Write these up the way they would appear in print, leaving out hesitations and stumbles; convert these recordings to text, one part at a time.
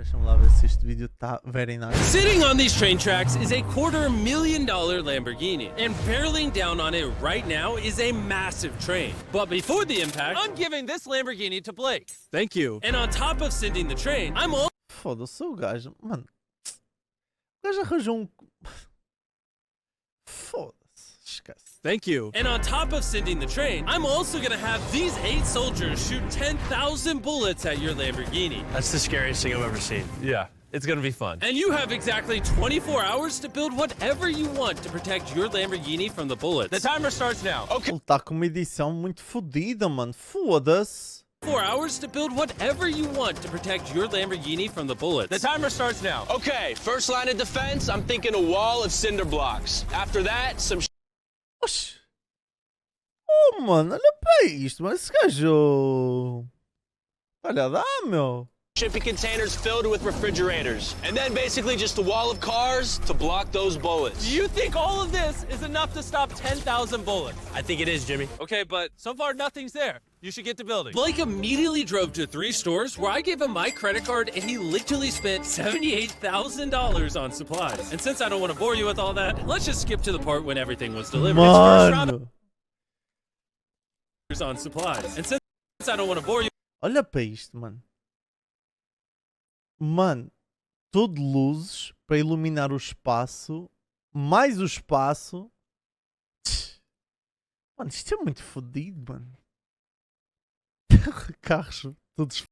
Deixa-me lá ver se este vídeo tá very nice. Sitting on these train tracks is a $250,000 Lamborghini, and barreling down on it right now is a massive train. But before the impact, I'm giving this Lamborghini to Blake. Thank you. And on top of sending the train, I'm all... Foda-se o gajo. Mano. O gajo arranjou um... Foda-se. Esquece. Thank you. And on top of sending the train, I'm also gonna have these 8 soldiers shoot 10,000 bullets at your Lamborghini. That's the scariest thing I've ever seen. Yeah, it's gonna be fun. And you have exactly 24 hours to build whatever you want to protect your Lamborghini from the bullets. The timer starts now. Okay. Ele tá com uma edição muito fodida, mano. Foda-se. 4 hours to build whatever you want to protect your Lamborghini from the bullets. The timer starts now. Okay, first line of defense, I'm thinking a wall of cinder blocks. After that, some Oxi. Oh, mano, olha para isto, mas esse gajo... Olha, dá, meu. shipping containers filled with refrigerators. And then basically just a wall of cars to block those bullets. Do you think all of this is enough to stop 10,000 bullets? I think it is, Jimmy. Okay, but so far nothing's there. You should get to building. Blake immediately drove to 3 stores where I gave him my credit card and he literally spent $78,000 on supplies. And since I don't want to bore you with all that, let's just skip to the part when everything was delivered. It's first round of on supplies. And since I don't want to bore you. Olha para isto, mano. Mano, tudo luzes para iluminar o espaço, mais o espaço. Mano, isto é muito fodido, mano. Carros todos.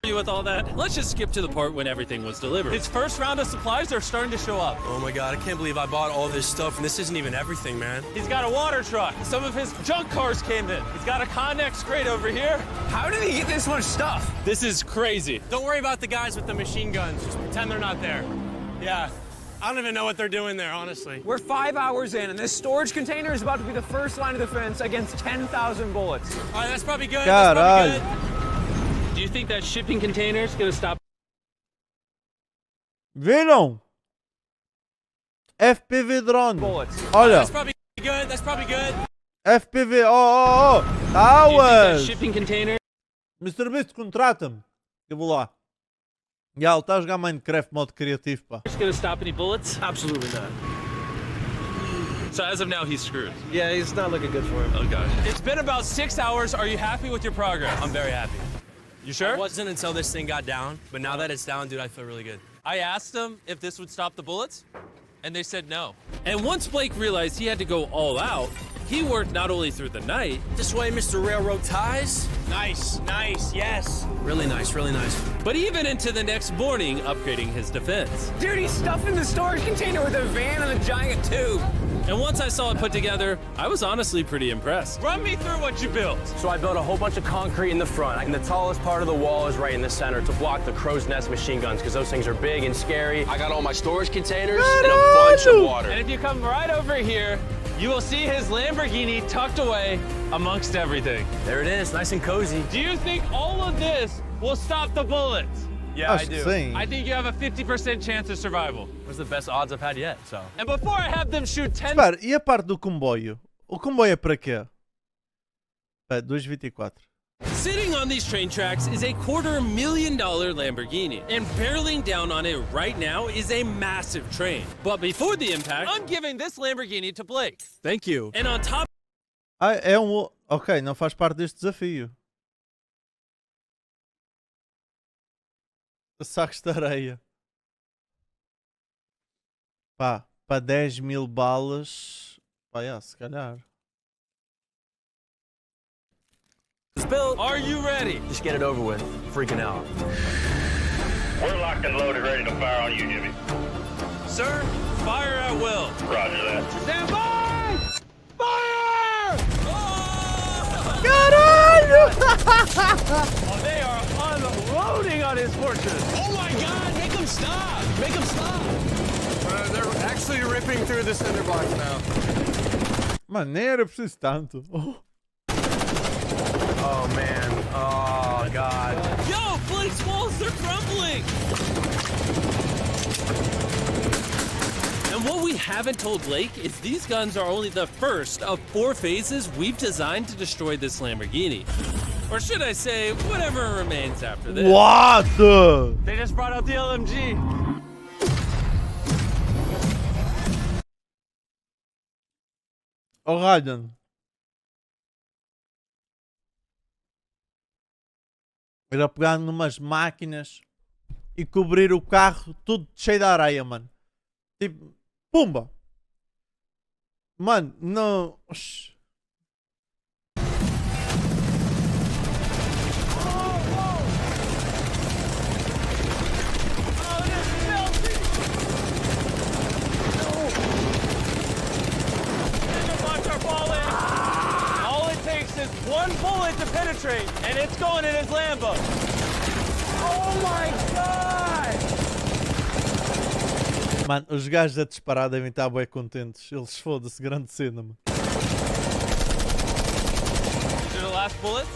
With all that, let's just skip to the part when everything was delivered. His first round of supplies are starting to show up. Oh my god, I can't believe I bought all this stuff and this isn't even everything, man. He's got a water truck. Some of his junk cars came in. He's got a Connex crate over here. How did he get this much stuff? This is crazy. Don't worry about the guys with the machine guns. Just pretend they're not there. Yeah. I don't even know what they're doing there, honestly. We're 5 hours in, and this storage container is about to be the first line of defense against 10,000 bullets. All right, that's probably good. That's probably good. Do you think that shipping container is going to stop? Viram? FPV drone. Bullets. Olha. That's probably good. That's probably good. FPV. Oh. Do you think Towers. that shipping container MRBEAST, contrata-me. Eu vou lá. Já, ele está a jogar Minecraft modo criativo, pá. is going to stop any bullets? Absolutely not. So as of now, he's screwed. Yeah, it's not looking good for him. Oh gosh. It's been about 6 hours. Are you happy with your progress? I'm very happy. You sure? It wasn't until this thing got down, but now that it's down, dude, I feel really good. I asked them if this would stop the bullets, and they said no. And once Blake realized he had to go all out, he worked not only through the night. This way, Mr. Railroad Ties. Nice, nice, yes. Really nice, really nice. But even into the next morning, upgrading his defense. Dude, he's stuffing the storage container with a van and a giant tube. And once I saw it put together, I was honestly pretty impressed. Run me through what you built. So I built a whole bunch of concrete in the front, and the tallest part of the wall is right in the center to block the crow's nest machine guns, because those things are big and scary. I got all my storage containers and a bunch of water. And if you come right over here, you will see his Lamborghini tucked away amongst everything. There it is, nice and cozy. Do you think all of this will stop the bullets? Yeah, Acho que sim. I think you have a 50% chance of survival. It was the best odds I've had yet, so. And before I have them shoot 10... Espera, e a parte do comboio? O comboio é para quê? 2,24. Sitting on these train tracks is a $250,000 Lamborghini, and barreling down on it right now is a massive train. But before the impact, I'm giving this Lamborghini to Blake. Thank you. And on top... Ah, é um... Ok, não faz parte deste desafio. Sacos de areia. Pá, para 10.000 balas. Pá, se calhar. It's built. Are you ready? Just get it over with. Freaking out. We're locked and loaded, ready to fire on you, Jimmy. Sir, fire at will. Roger that. Stand by! Fire! Caralho! Oh, they are unloading on his fortress. Oh my god, make them stop! Make them stop! They're actually ripping through the cinder blocks now. Mano, nem era preciso tanto. Oh. Oh man, oh god. Yo, Blake's walls, they're crumbling! And what we haven't told Blake is these guns are only the first of 4 phases we've designed to destroy this Lamborghini. Or should I say, whatever remains after this. What? They just brought out the LMG. Oh, Ryan. Era pegar numas máquinas e cobrir o carro tudo cheio de areia, mano. Tipo, pumba. Mano, não... Oxi. All it takes is one bullet to penetrate, and it's going in his Lambo. Oh my God! Mano, os gajos a disparar devem estar bem contentes. Eles foda-se, grande cena, mano. These are the last bullets.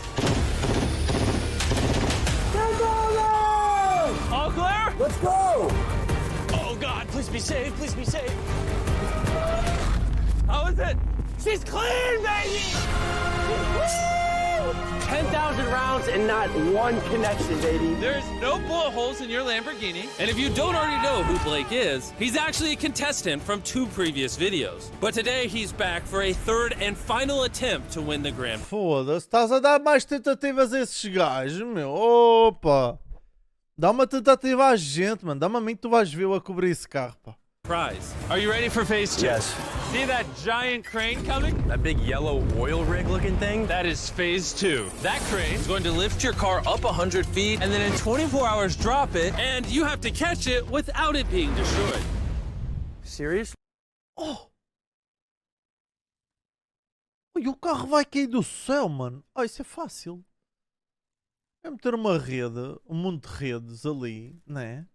All clear? Let's go! Oh God, please be safe, please be safe. How is it? She's clean, baby! 10,000 rounds and not one connection, baby. There's no bullet holes in your Lamborghini. And if you don't already know who Blake is, he's actually a contestant from 2 previous videos. But today he's back for a 3rd and final attempt to win the Grand Prix. Foda-se, estás a dar mais tentativas a esses gajos, meu. Opa! Dá uma tentativa à gente, mano. Dá-me a mim que tu vais ver-o a cobrir esse carro, pá. Prize. Are you ready for phase 2? Yes. See that giant crane coming? That big yellow oil rig looking thing? That is phase 2. That crane It's going to lift your car up 100 feet and then in 24 hours drop it, and you have to catch it without it being destroyed. Serious? Oh! E o carro vai cair do céu, mano. Ah, isso é fácil. É meter uma rede, um monte de redes ali, né?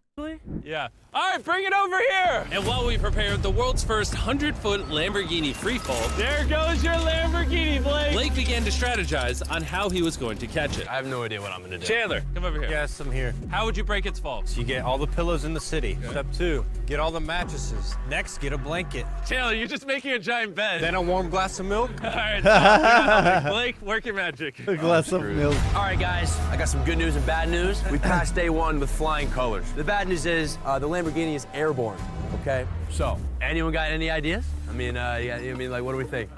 Yeah. All right, bring it over here. And while we prepared the world's first 100-foot Lamborghini freefall, There goes your Lamborghini, Blake. Blake began to strategize on how he was going to catch it. I have no idea what I'm gonna do. Chandler, come over here. Yes, I'm here. How would you break its fall? So you get all the pillows in the city. Step 2, get all the mattresses. Next, get a blanket. Chandler, you're just making a giant bed. Then a warm glass of milk. All right, stop. Blake, work your magic. A glass of milk. All right, guys, I got some good news and bad news. We passed day 1 with flying colors. The bad news is the Lamborghini is airborne, okay? So, anyone got any ideas? I mean, like, what do we think?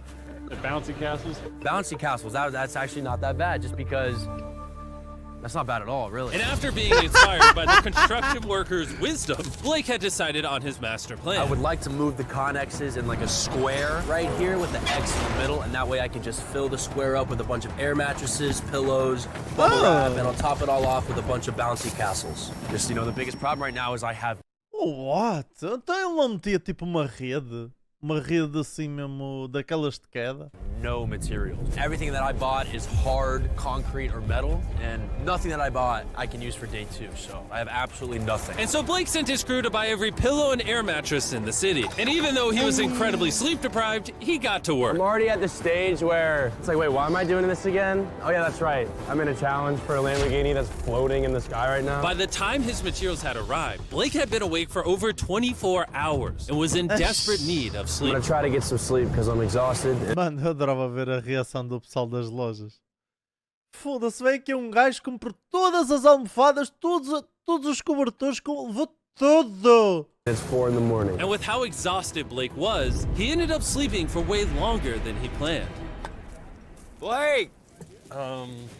The bouncy castles? Bouncy castles, that's actually not that bad, just because that's not bad at all, really. And after being inspired by the construction workers' wisdom, Blake had decided on his master plan. I would like to move the connexes in like a square right here with the X in the middle, and that way I can just fill the square up with a bunch of air mattresses, pillows, bubble wrap, and I'll top it all off with a bunch of bouncy castles. Just, you know, the biggest problem right now is I have What? Então ele não metia tipo uma rede? Uma rede assim mesmo, daquelas de queda? no materials. Everything that I bought is hard concrete or metal, and nothing that I bought I can use for day 2, so I have absolutely nothing. And so Blake sent his crew to buy every pillow and air mattress in the city. And even though he was incredibly sleep deprived, he got to work. I'm already at the stage where it's like, wait, why am I doing this again? Oh yeah, that's right. I'm in a challenge for a Lamborghini that's floating in the sky right now. By the time his materials had arrived, Blake had been awake for over 24 hours and was in desperate need of I'm sleep. gonna try to get some sleep because I'm exhausted. Mano, eu adorava ver a reação do pessoal das lojas. Foda-se, vem aqui um gajo que comprou todas as almofadas, todos os cobertores, levou tudo. It's 4 in the morning. And with how exhausted Blake was, he ended up sleeping for way longer than he planned. Blake!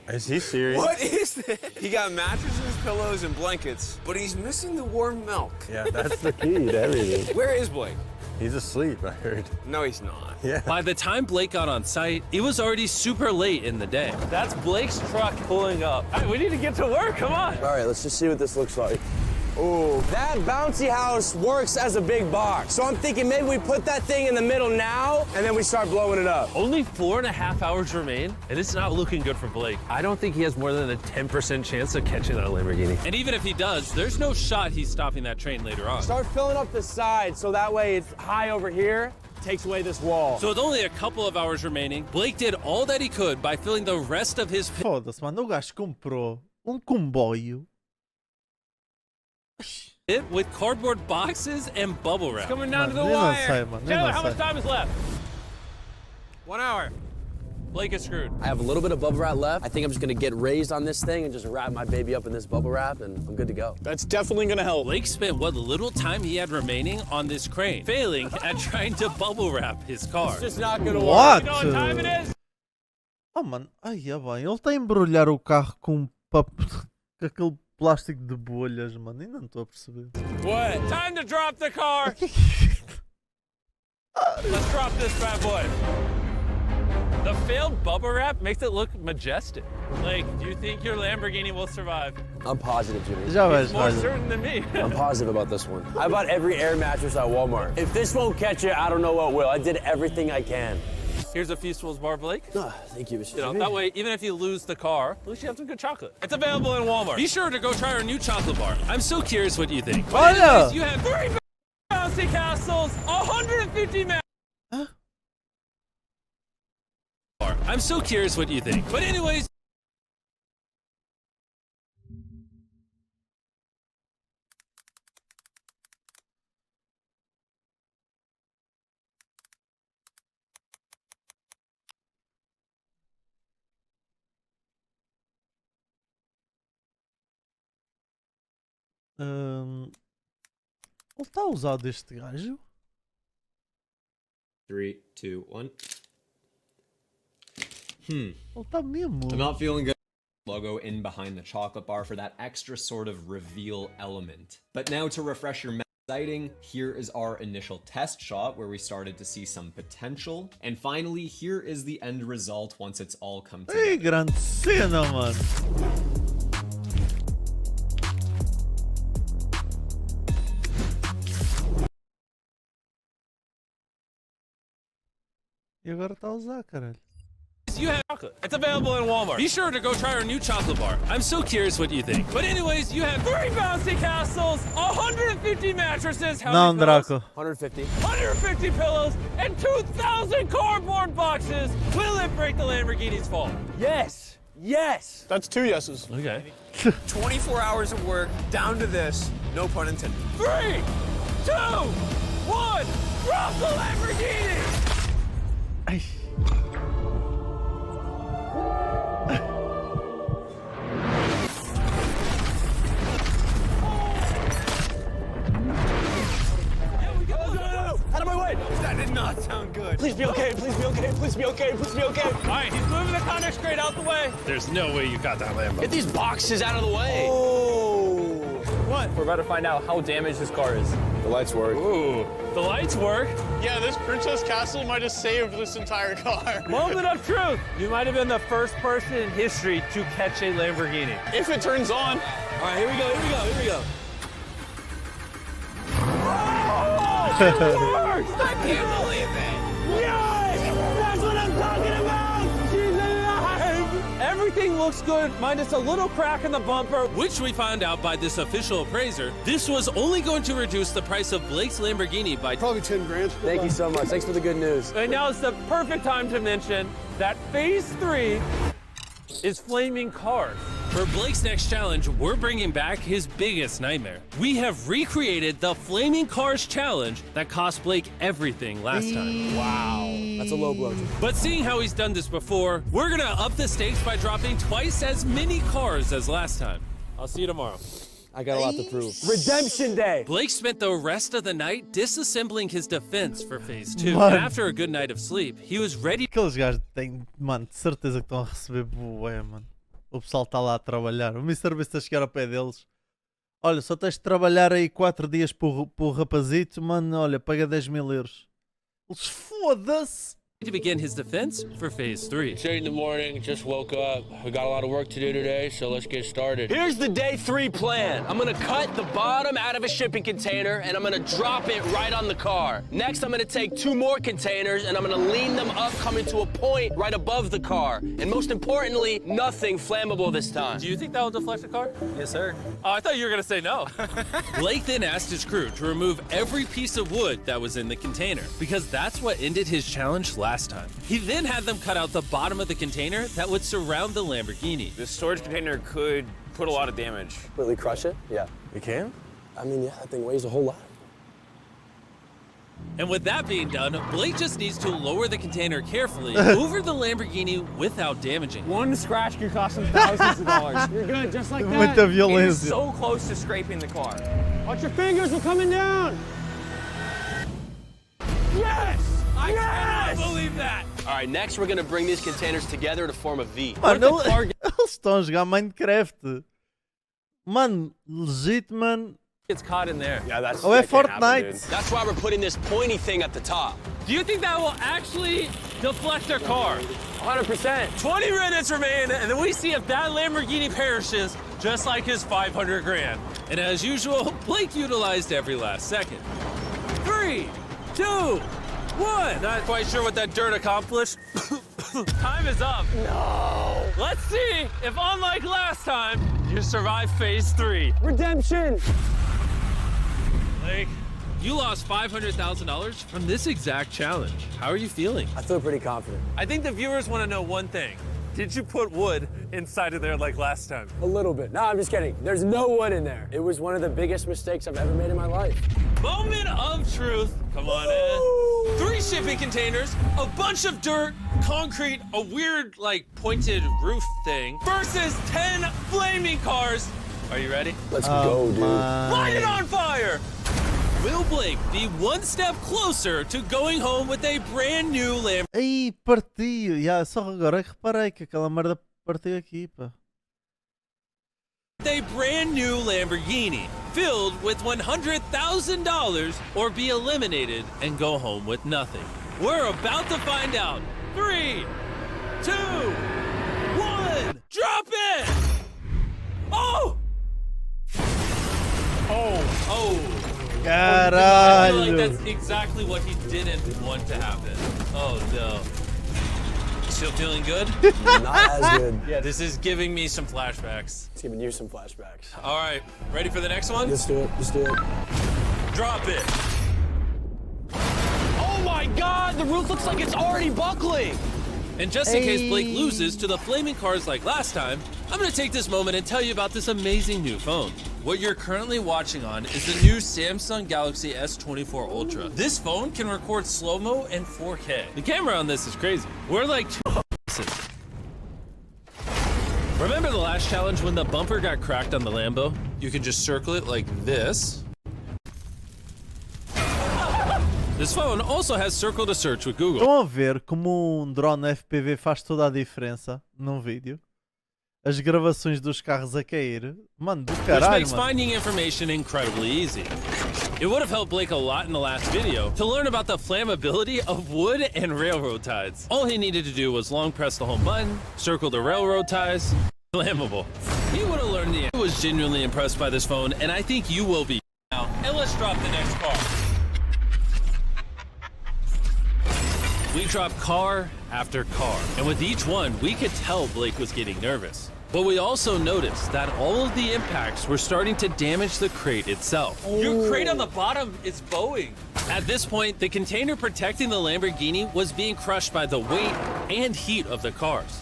Is he serious? What is this? He got mattresses, pillows, and blankets, but he's missing the warm milk. Yeah, that's the key to everything. Where is Blake? He's asleep, I heard. No, he's not. Yeah. By the time Blake got on site, it was already super late in the day. That's Blake's truck pulling up. All right, we need to get to work, come on. All right, let's just see what this looks like. Oh, that bouncy house works as a big box. So I'm thinking maybe we put that thing in the middle now, and then we start blowing it up. Only 4.5 hours remain, and it's not looking good for Blake. I don't think he has more than a 10% chance of catching that Lamborghini. And even if he does, there's no shot he's stopping that train later on. Start filling up the side so that way it's high over here, takes away this wall. So with only a couple of hours remaining, Blake did all that he could by filling the rest of his Foda-se, mano, o gajo comprou comboio. pit with cardboard boxes and bubble wrap. Coming down to the Nem não wire. sei, mano, nem Taylor, não how much sei. time is left? 1 hour. Blake is screwed. I have a little bit of bubble wrap left. I think I'm just gonna get raised on this thing and just wrap my baby up in this bubble wrap, and I'm good to go. That's definitely gonna help. Blake spent what little time he had remaining on this crane, failing at trying to bubble wrap his car. It's just not gonna work. What? You know what time it is? Oh, mano. Ai, é bem. Ele está a embrulhar o carro com com aquele plástico de bolhas, mano. Ainda não estou a perceber. What? Time to drop the car. Let's drop this bad boy. The failed bubble wrap makes it look majestic. Blake, do you think your Lamborghini will survive? I'm positive, Jimmy. Já vais, More olha. certain than me. I'm positive about this one. I bought every air mattress at Walmart. If this won't catch it, I don't know what will. I did everything I can. Here's a Feastables bar, Blake. Oh, thank you, Mr. You know, Jimmy. that way, even if you lose the car, at least you have some good chocolate. It's available in Walmart. Be sure to go try our new chocolate bar. I'm so curious what you think. But Olha! anyways, you have 3 bouncy castles, 150 man. Huh? I'm so curious what you think. But anyways. Ele está a usar deste gajo? 3, 2, 1. Ele está mesmo. I'm not feeling good. Logo in behind the chocolate bar for that extra sort of reveal element. But now to refresh your sighting, here is our initial test shot where we started to see some potential. And finally, here is the end result once it's all come together. Ei, grande cena, mano. E agora está a usar, caralho. You have chocolate. It's available in Walmart. Be sure to go try our new chocolate bar. I'm so curious what you think. But anyways, you have 3 bouncy castles, 150 mattresses. How Não, many pillows? Draco. 150. 150 pillows and 2,000 cardboard boxes. Will it break the Lamborghini's fall? Yes! Yes! That's 2 yeses. Okay. 24 hours of work down to this, no pun intended. 3, 2, 1, drop the Lamborghini! Ai. Out of my way! That did not sound good. Please be okay, please be okay, please be okay, please be okay. All right, he's moving the Connex crate out the way. There's no way you got that Lambo. Get these boxes out of the way. Oh! What? We're about to find out how damaged this car is. The lights work. Ooh, the lights work. Yeah, this Princess Castle might have saved this entire car. Moment of truth. You might have been the first person in history to catch a Lamborghini. If it turns on. All right, here we go, here we go, here we go. It works! I can't believe it! Yes! That's what I'm talking about! She's alive! Everything looks good, minus a little crack in the bumper, which we found out by this official appraiser. This was only going to reduce the price of Blake's Lamborghini by Probably 10 grand. Thank you so much. Thanks for the good news. And now it's the perfect time to mention that Phase 3 is flaming cars. For Blake's next challenge, we're bringing back his biggest nightmare. We have recreated the Flaming Cars challenge that cost Blake everything last time. Wow. That's a low blow, Jimmy. But seeing how he's done this before, we're gonna up the stakes by dropping twice as many cars as last time. I'll see you tomorrow. I got a lot to prove. Redemption Day! Blake spent the rest of the night disassembling his defense for Phase 2. Mano. And after a good night of sleep, he was ready. Aqueles gajos têm, mano, de certeza que estão a receber bué, mano. O pessoal está lá a trabalhar. O MrBeast a chegar ao pé deles. Olha, só tens de trabalhar aí 4 dias por rapazito, mano. Olha, paga 10.000 euros. Eles foda-se! to begin his defense for Phase 3. It's 8 in the morning, just woke up. We got a lot of work to do today, so let's get started. Here's the day 3 plan. I'm gonna cut the bottom out of a shipping container and I'm gonna drop it right on the car. Next, I'm gonna take 2 more containers and I'm gonna lean them up, coming to a point right above the car. And most importantly, nothing flammable this time. Do you think that will deflect the car? Yes, sir. Oh, I thought you were gonna say no. Blake then asked his crew to remove every piece of wood that was in the container, because that's what ended his challenge last time. He then had them cut out the bottom of the container that would surround the Lamborghini. This storage container could put a lot of damage. Completely crush it? Yeah. You can? I mean, yeah, that thing weighs a whole lot. And with that being done, Blake just needs to lower the container carefully over the Lamborghini without damaging it. One scratch could cost him thousands of dollars. You're good, just like that. Muita It is violência. so close to scraping the car. Watch your fingers, we're coming down. Yes! I Yes! cannot believe that! All right, next we're gonna bring these containers together to form a V. Mano, eles estão a jogar Minecraft. Mano, legit, mano. Gets caught in there. Yeah, that's. Ou é that can't happen, Fortnite. dude. That's why we're putting this pointy thing at the top. Do you think that will actually deflect their car? 100%. 20 minutes remain, and then we see if that Lamborghini perishes, just like his 500 grand. And as usual, Blake utilized every last second. 3, 2, 1. Not quite sure what that dirt accomplished. Time is up. No. Let's see if, unlike last time, you survive phase 3. Redemption. Blake, you lost $500,000 from this exact challenge. How are you feeling? I feel pretty confident. I think the viewers want to know one thing. Did you put wood inside of there like last time? A little bit. No, I'm just kidding. There's no wood in there. It was one of the biggest mistakes I've ever made in my life. Moment of truth. Come on in. 3 shipping containers, a bunch of dirt, concrete, a weird, like, pointed roof thing, versus 10 flaming cars. Are you ready? Let's go, dude. Light it on fire! Will Blake be one step closer to going home with a brand new Lamborghini? Aí, partiu. Yeah, só agora é que reparei que aquela merda partiu aqui, pá. A brand new Lamborghini filled with $100,000 or be eliminated and go home with nothing. We're about to find out. 3, 2, 1, drop it! Oh! Oh! I feel like Caralho. that's exactly what he didn't want to happen. Oh no. Still feeling good? Not as good. Yeah, this is giving me some flashbacks. It's giving you some flashbacks. All right, ready for the next one? Let's do it. Let's do it. Drop it. Oh my God! The roof looks like it's already buckling. And just in case Blake loses to the flaming cars like last time, I'm gonna take this moment and tell you about this amazing new phone. What you're currently watching on is the new Samsung Galaxy S24 Ultra. This phone can record slow-mo and 4K. The camera on this is crazy. We're like Remember the last challenge when the bumper got cracked on the Lambo? You can just circle it like this. This phone also has circle to search with Google. Estão a ver como drone FPV faz toda a diferença num vídeo? As gravações dos carros a cair. Mano, do Which caralho, makes mano. finding information incredibly easy. It would have helped Blake a lot in the last video to learn about the flammability of wood and railroad ties. All he needed to do was long press the home button, circle the railroad ties, flammable. He would have learned the. I was genuinely impressed by this phone, and I think you will be now. And let's drop the next car. We dropped car after car, and with each one, we could tell Blake was getting nervous. But we also noticed that all of the impacts were starting to damage the crate itself. Your crate on the bottom is bowing. At this point, the container protecting the Lamborghini was being crushed by the weight and heat of the cars.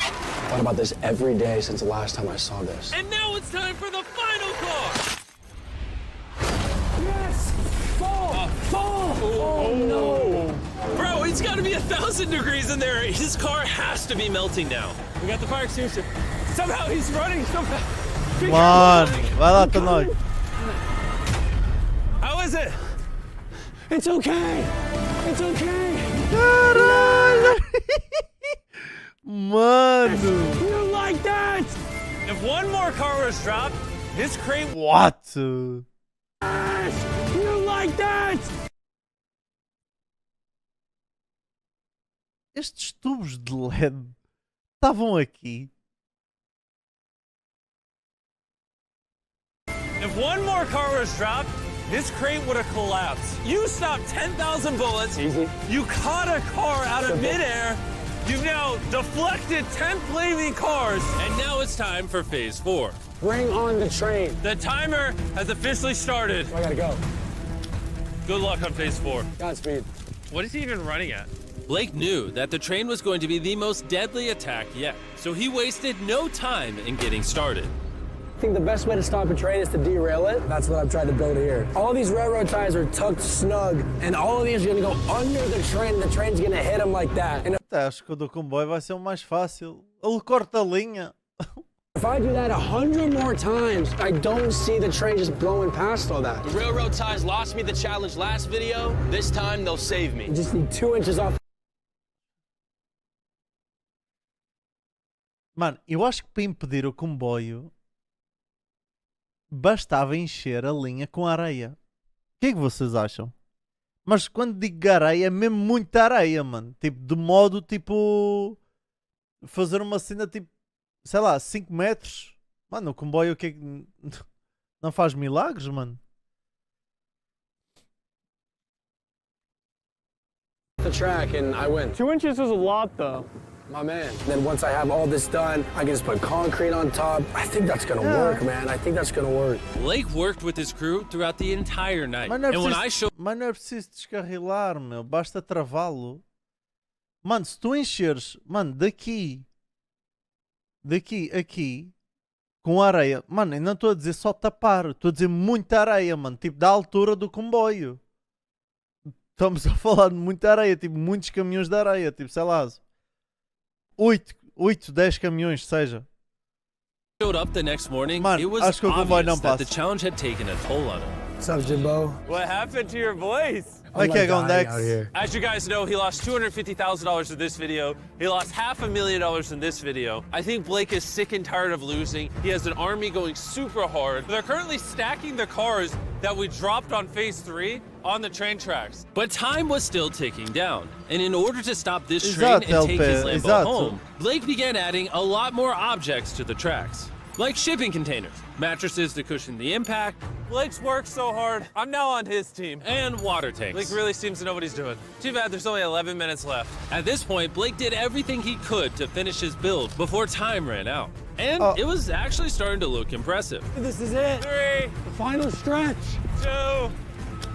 Thought about this every day since the last time I saw this. And now it's time for the final car! Yes! Fall! Fall! Oh no! Bro, it's gotta be 1,000 degrees in there. His car has to be melting now. We got the fire extinguisher. Somehow he's running so fast. Mano, vai lá, tá nóis. How is it? It's okay. It's okay. Caralho. Mano. You like that? If one more car was dropped, this crate. What? Yes! You like that? Estes tubos de LED estavam aqui. If one more car was dropped, this crate would have collapsed. You stopped 10,000 bullets. Easy. You caught a car out of midair. You've now deflected 10 flaming cars. And now it's time for phase 4. Bring on the train. The timer has officially started. I gotta go. Good luck on phase 4. Godspeed. What is he even running at? Blake knew that the train was going to be the most deadly attack yet, so he wasted no time in getting started. I think the best way to stop a train is to derail it. That's what I'm trying to build here. All these railroad ties are tucked snug, and all of these are gonna go under the train, and the train's gonna hit them like that. And Acho que o do comboio vai ser o mais fácil. Ele corta a linha. if I do that 100 more times, I don't see the train just blowing past all that. The railroad ties lost me the challenge last video. This time they'll save me. I just need 2 inches off. Mano, eu acho que para impedir o comboio bastava encher a linha com areia. O que é que vocês acham? Mas quando digo areia, é mesmo muita areia, mano. Tipo, de modo, tipo... fazer uma cena, tipo... sei lá, 5 metros. Mano, o comboio, o que é que... não faz milagres, mano? The track and I win. 2 inches is a lot, though. My man. Then once I have all this done, I can just put concrete on top. I think that's gonna work, man. I think that's gonna work. Blake worked with his crew throughout the entire night. Mas não é And when preciso, I showed mas não é preciso descarrilar, meu. Basta travá-lo. Mano, se tu encheres... mano, daqui... aqui... com areia... mano, eu não estou a dizer só tapar. Estou a dizer muita areia, mano. Tipo, da altura do comboio. Estamos a falar de muita areia. Tipo, muitos caminhões de areia. Tipo, sei lá... 8, 10 caminhões, seja. showed up the next morning, Mano, it was acho que o comboio não obvious that the passa. challenge had taken a toll on him. What's up, Jimbo? What happened to your voice? Vai que é Gondex. As you guys know, he lost $250,000 in this video. He lost $500,000 in this video. I think Blake is sick and tired of losing. He has an army going super hard. They're currently stacking the cars that we dropped on phase 3 on the train tracks. But time was still ticking down, and in order to stop this train Exato, and take his LP, Lambo exato. home, Blake began adding a lot more objects to the tracks, like shipping containers, mattresses to cushion the impact, Blake's worked so hard. I'm now on his team. and water tanks. Blake really seems to know what he's doing. Too bad there's only 11 minutes left. At this point, Blake did everything he could to finish his build before time ran out. And Oh. it was actually starting to look impressive. This is it. 3, The final stretch. 2,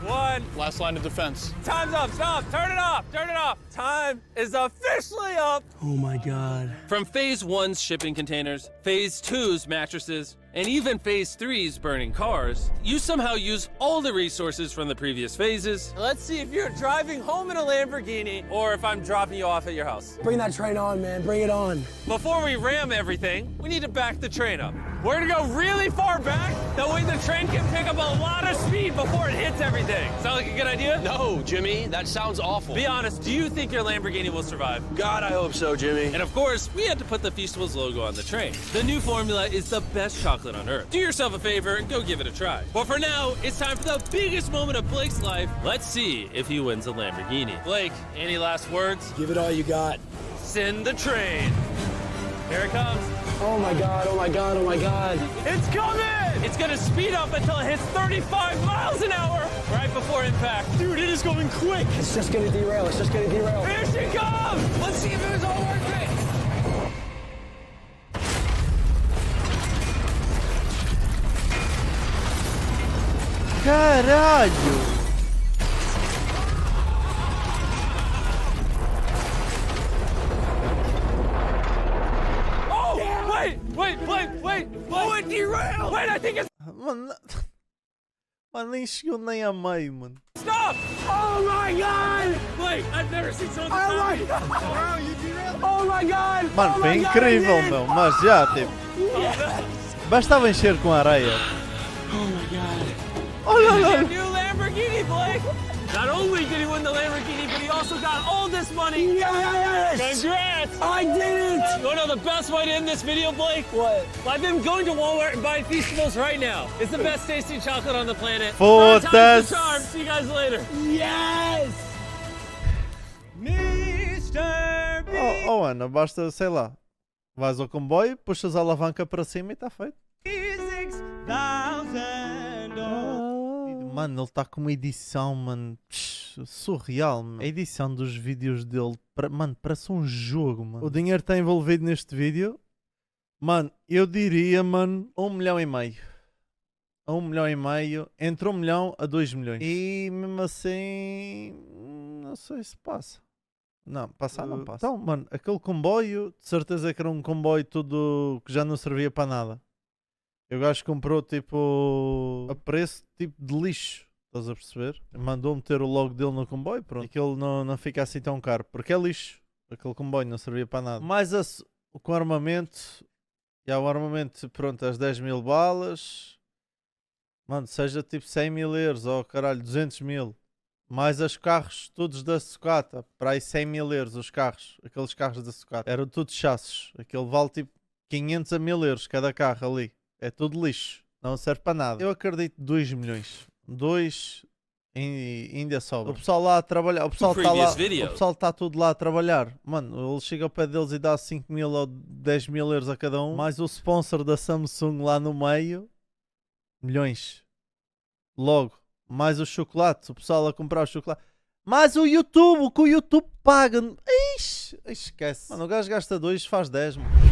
1. Last line of defense. Time's up. Stop. Turn it off. Turn it off. Time is officially up. Oh my God. From phase 1's shipping containers, phase 2's mattresses, and even phase 3's burning cars, you somehow use all the resources from the previous phases. Let's see if you're driving home in a Lamborghini or if I'm dropping you off at your house. Bring that train on, man. Bring it on. Before we ram everything, we need to back the train up. We're gonna go really far back. That way the train can pick up a lot of speed before it hits everything. Sound like a good idea? No, Jimmy, that sounds awful. Be honest, do you think your Lamborghini will survive? God, I hope so, Jimmy. And of course, we had to put the Feastables logo on the train. The new formula is the best chocolate on earth. Do yourself a favor and go give it a try. But for now, it's time for the biggest moment of Blake's life. Let's see if he wins a Lamborghini. Blake, any last words? Give it all you got. Send the train. Here it comes. Oh my God. Oh my God. Oh my God. It's coming! It's gonna speed up until it hits 35 miles an hour right before impact. Dude, it is going quick. It's just gonna derail. It's just gonna derail. Here she comes! Let's see if it was all worth it. Caralho! Oh! Wait! Oh, it derailed! Wait, I think it's... Mano, mano, nem chegou nem a meio, mano. Stop! Oh my God. Wait, I've never seen something Oh my happen. God. Oh my God. Mano, Oh foi my God, incrível, I did. meu. Mas já, tipo, bastava encher com areia. Oh my God. Olha A lá. new Lamborghini, Blake! Not only did he win the Lamborghini, but he also got all this money. Yes. Congrats! I did it. You wanna know the best way to end this video, Blake? What? I've been going to Walmart and buying Feastables right now. It's the best tasting chocolate on the planet. Foda-se. Time's the charm. See you guys later. Yes. Mr. B. Oh, Ana, basta, sei lá. Vais ao comboio, puxas a alavanca para cima e está feito. Mano, ele está com uma edição, mano, surreal, mano. A edição dos vídeos dele, mano, parece um jogo, mano. O dinheiro está envolvido neste vídeo, mano, eu diria, mano, 1,5 milhão. A 1,5 milhão, entre 1 milhão a 2 milhões. E mesmo assim, não sei se passa. Não, passar não passa. Então, mano, aquele comboio, de certeza que era um comboio tudo que já não servia para nada. E o gajo comprou tipo a preço tipo de lixo. Estás a perceber? Mandou meter o logo dele no comboio, pronto. E aquilo não fica assim tão caro. Porque é lixo. Aquele comboio não servia para nada. Mais com armamento. O armamento, pronto, as 10 mil balas. Mano, seja tipo 100 mil euros ou caralho, 200 mil. Mais os carros todos da sucata. Para aí 100 mil euros os carros. Aqueles carros da sucata. Eram todos chassos. Aquele vale tipo 500 a 1000 euros cada carro ali. É tudo lixo. Não serve para nada. Eu acredito 2 milhões. 2 ainda sobra. O pessoal lá a trabalhar. O pessoal está lá. O pessoal está tudo lá a trabalhar. Mano, ele chega ao pé deles e dá 5 mil ou 10 mil euros a cada um. Mais o sponsor da Samsung lá no meio. Milhões. Logo. Mais o chocolate. O pessoal a comprar o chocolate. Mais o YouTube. O que o YouTube paga. Ixi, esquece. Mano, o gajo gasta 2, faz 10. Mano.